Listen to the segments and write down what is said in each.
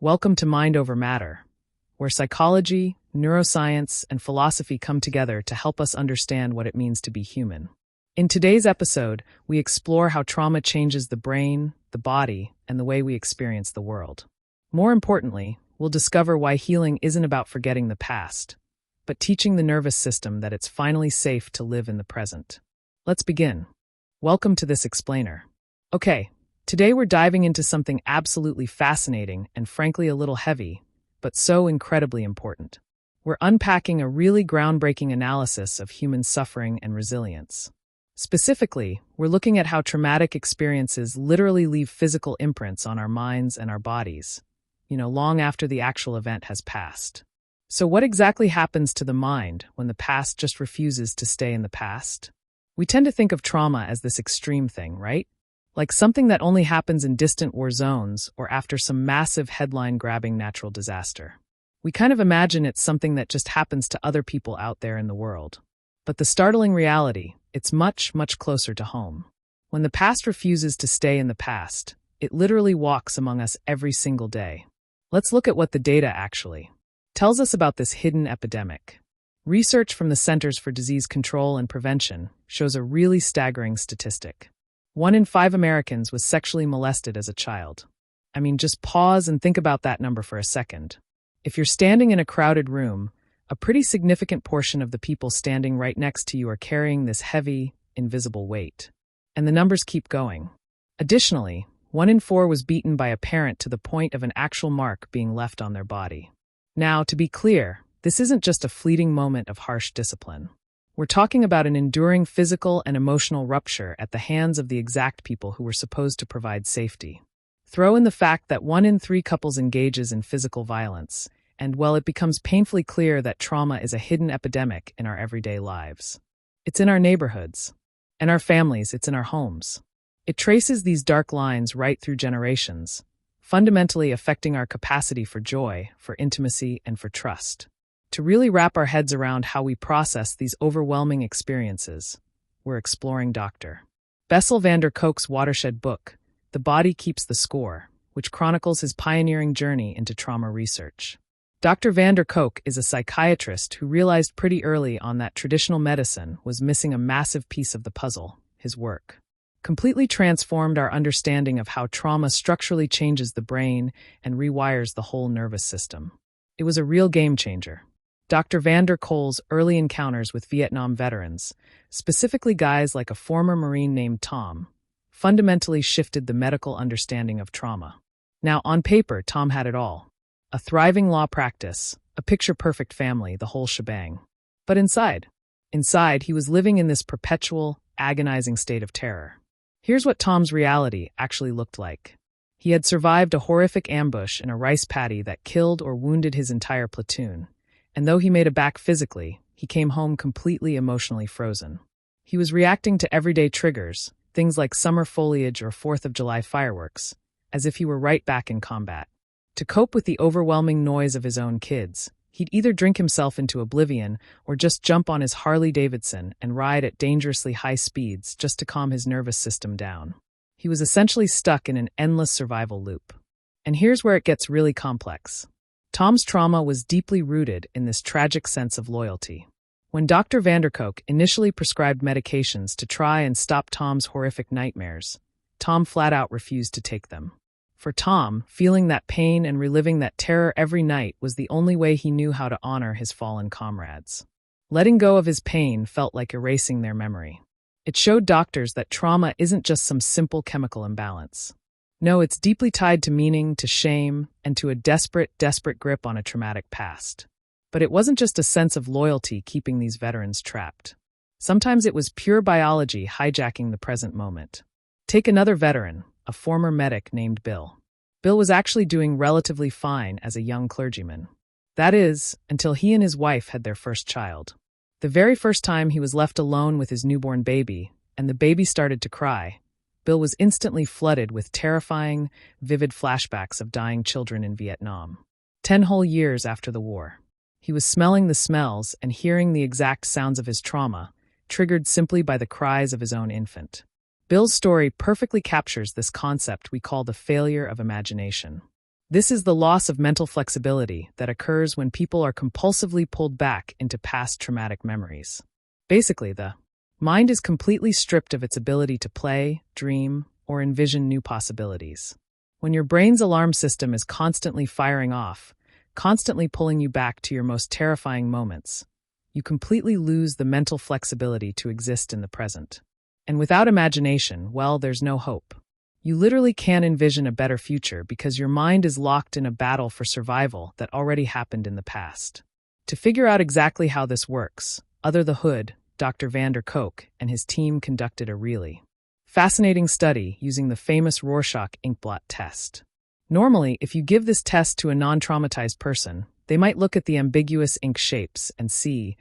Welcome to Mind Over Matter, where psychology, neuroscience, and philosophy come together to help us understand what it means to be human. In today's episode, we explore how trauma changes the brain, the body, and the way we experience the world. More importantly, we'll discover why healing isn't about forgetting the past, but teaching the nervous system that it's finally safe to live in the present. Let's begin. Welcome to this explainer. Okay, today we're diving into something absolutely fascinating and frankly a little heavy, but so incredibly important. We're unpacking a really groundbreaking analysis of human suffering and resilience. Specifically, we're looking at how traumatic experiences literally leave physical imprints on our minds and our bodies, long after the actual event has passed. So what exactly happens to the mind when the past just refuses to stay in the past? We tend to think of trauma as this extreme thing, right? Like something that only happens in distant war zones or after some massive headline-grabbing natural disaster. We kind of imagine it's something that just happens to other people out there in the world. But the startling reality, it's much, much closer to home. When the past refuses to stay in the past, it literally walks among us every single day. Let's look at what the data actually tells us about this hidden epidemic. Research from the Centers for Disease Control and Prevention shows a really staggering statistic. 1 in 5 Americans was sexually molested as a child. I mean, just pause and think about that number for a second. If you're standing in a crowded room, a pretty significant portion of the people standing right next to you are carrying this heavy, invisible weight. And the numbers keep going. Additionally, 1 in 4 was beaten by a parent to the point of an actual mark being left on their body. Now, to be clear, this isn't just a fleeting moment of harsh discipline. We're talking about an enduring physical and emotional rupture at the hands of the exact people who were supposed to provide safety. Throw in the fact that 1 in 3 couples engages in physical violence, and it becomes painfully clear that trauma is a hidden epidemic in our everyday lives. It's in our neighborhoods, and our families, it's in our homes. It traces these dark lines right through generations, fundamentally affecting our capacity for joy, for intimacy, and for trust. To really wrap our heads around how we process these overwhelming experiences, we're exploring Dr. Bessel van der Kolk's watershed book, The Body Keeps the Score, which chronicles his pioneering journey into trauma research. Dr. van der Kolk is a psychiatrist who realized pretty early on that traditional medicine was missing a massive piece of the puzzle. His work completely transformed our understanding of how trauma structurally changes the brain and rewires the whole nervous system. It was a real game changer. Dr. van der Kolk's early encounters with Vietnam veterans, specifically guys like a former Marine named Tom, fundamentally shifted the medical understanding of trauma. Now, on paper, Tom had it all. A thriving law practice, a picture-perfect family, the whole shebang. But inside, he was living in this perpetual, agonizing state of terror. Here's what Tom's reality actually looked like. He had survived a horrific ambush in a rice paddy that killed or wounded his entire platoon. And though he made it back physically, he came home completely emotionally frozen. He was reacting to everyday triggers, things like summer foliage or 4th of July fireworks, as if he were right back in combat. To cope with the overwhelming noise of his own kids, he'd either drink himself into oblivion or just jump on his Harley Davidson and ride at dangerously high speeds just to calm his nervous system down. He was essentially stuck in an endless survival loop. And here's where it gets really complex. Tom's trauma was deeply rooted in this tragic sense of loyalty. When Dr. van der Kolk initially prescribed medications to try and stop Tom's horrific nightmares, Tom flat out refused to take them. For Tom, feeling that pain and reliving that terror every night was the only way he knew how to honor his fallen comrades. Letting go of his pain felt like erasing their memory. It showed doctors that trauma isn't just some simple chemical imbalance. No, it's deeply tied to meaning, to shame, and to a desperate grip on a traumatic past. But it wasn't just a sense of loyalty keeping these veterans trapped. Sometimes it was pure biology hijacking the present moment. Take another veteran, a former medic named Bill. Bill was actually doing relatively fine as a young clergyman. That is, until he and his wife had their first child. The very first time he was left alone with his newborn baby, and the baby started to cry, Bill was instantly flooded with terrifying, vivid flashbacks of dying children in Vietnam. 10 whole years after the war. He was smelling the smells and hearing the exact sounds of his trauma, triggered simply by the cries of his own infant. Bill's story perfectly captures this concept we call the failure of imagination. This is the loss of mental flexibility that occurs when people are compulsively pulled back into past traumatic memories. Basically, the mind is completely stripped of its ability to play, dream, or envision new possibilities. When your brain's alarm system is constantly firing off, constantly pulling you back to your most terrifying moments, you completely lose the mental flexibility to exist in the present. And without imagination, well, there's no hope. You literally can't envision a better future because your mind is locked in a battle for survival that already happened in the past. To figure out exactly how this works, under the hood, Dr. Kolk and his team conducted a really fascinating study using the famous Rorschach inkblot test. Normally, if you give this test to a non-traumatized person, they might look at the ambiguous ink shapes and see,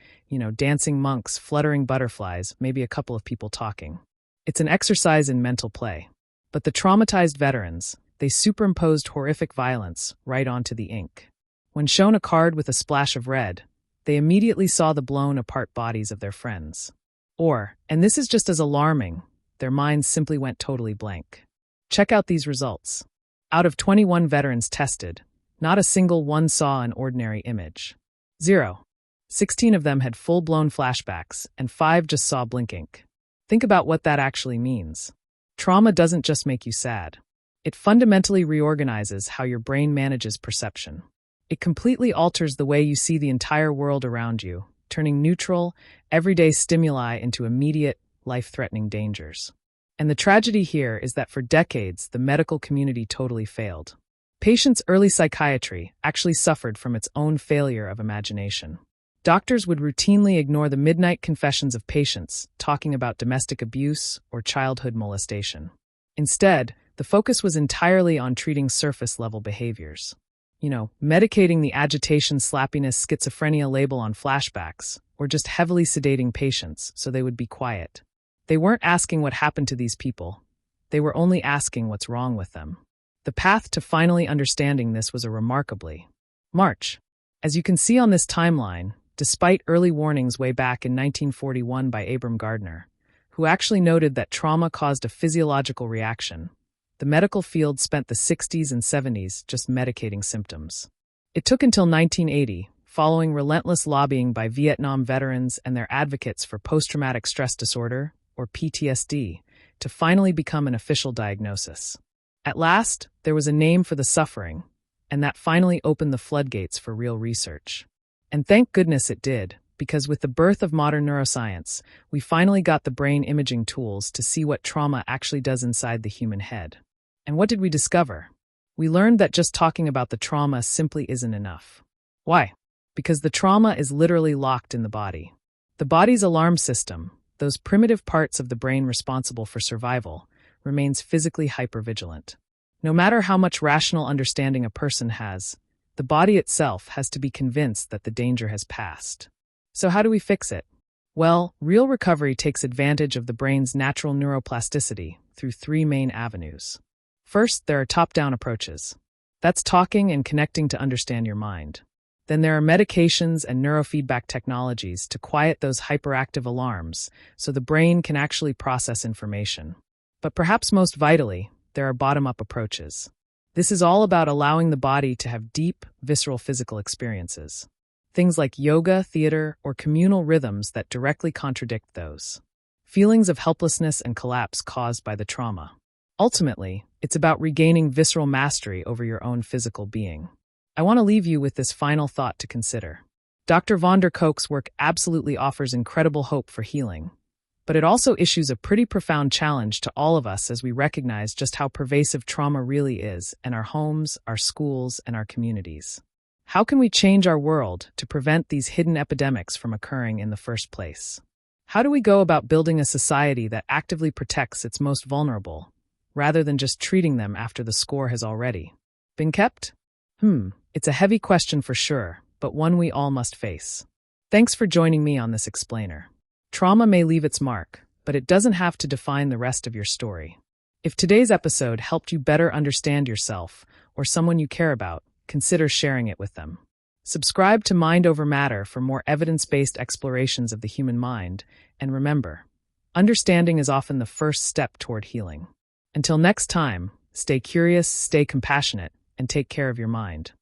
dancing monks, fluttering butterflies, maybe a couple of people talking. It's an exercise in mental play. But the traumatized veterans, they superimposed horrific violence right onto the ink. When shown a card with a splash of red, they immediately saw the blown-apart bodies of their friends. Or, and this is just as alarming, their minds simply went totally blank. Check out these results. Out of 21 veterans tested, not a single one saw an ordinary image. 0. 16 of them had full-blown flashbacks, and 5 just saw blink ink. Think about what that actually means. Trauma doesn't just make you sad. It fundamentally reorganizes how your brain manages perception. It completely alters the way you see the entire world around you, turning neutral, everyday stimuli into immediate, life-threatening dangers. And the tragedy here is that for decades, the medical community totally failed. Patients' early psychiatry actually suffered from its own failure of imagination. Doctors would routinely ignore the midnight confessions of patients talking about domestic abuse or childhood molestation. Instead, the focus was entirely on treating surface-level behaviors. Medicating the agitation, slappiness, schizophrenia label on flashbacks, or just heavily sedating patients so they would be quiet. They weren't asking what happened to these people. They were only asking what's wrong with them. The path to finally understanding this was a remarkably march. As you can see on this timeline, despite early warnings way back in 1941 by Abram Gardner, who actually noted that trauma caused a physiological reaction, the medical field spent the 60s and 70s just medicating symptoms. It took until 1980, following relentless lobbying by Vietnam veterans and their advocates for post-traumatic stress disorder, or PTSD, to finally become an official diagnosis. At last, there was a name for the suffering, and that finally opened the floodgates for real research. And thank goodness it did, because with the birth of modern neuroscience, we finally got the brain imaging tools to see what trauma actually does inside the human head. And what did we discover? We learned that just talking about the trauma simply isn't enough. Why? Because the trauma is literally locked in the body. The body's alarm system, those primitive parts of the brain responsible for survival, remains physically hypervigilant. No matter how much rational understanding a person has, the body itself has to be convinced that the danger has passed. So how do we fix it? Well, real recovery takes advantage of the brain's natural neuroplasticity through 3 main avenues. First, there are top-down approaches. That's talking and connecting to understand your mind. Then there are medications and neurofeedback technologies to quiet those hyperactive alarms so the brain can actually process information. But perhaps most vitally, there are bottom-up approaches. This is all about allowing the body to have deep, visceral physical experiences. Things like yoga, theater, or communal rhythms that directly contradict those feelings of helplessness and collapse caused by the trauma. Ultimately, it's about regaining visceral mastery over your own physical being. I want to leave you with this final thought to consider. Dr. Kolk's work absolutely offers incredible hope for healing, but it also issues a pretty profound challenge to all of us as we recognize just how pervasive trauma really is in our homes, our schools, and our communities. How can we change our world to prevent these hidden epidemics from occurring in the first place? How do we go about building a society that actively protects its most vulnerable, rather than just treating them after the score has already been kept? It's a heavy question for sure, but one we all must face. Thanks for joining me on this explainer. Trauma may leave its mark, but it doesn't have to define the rest of your story. If today's episode helped you better understand yourself or someone you care about, consider sharing it with them. Subscribe to Mind Over Matter for more evidence-based explorations of the human mind, and remember, understanding is often the first step toward healing. Until next time, stay curious, stay compassionate, and take care of your mind.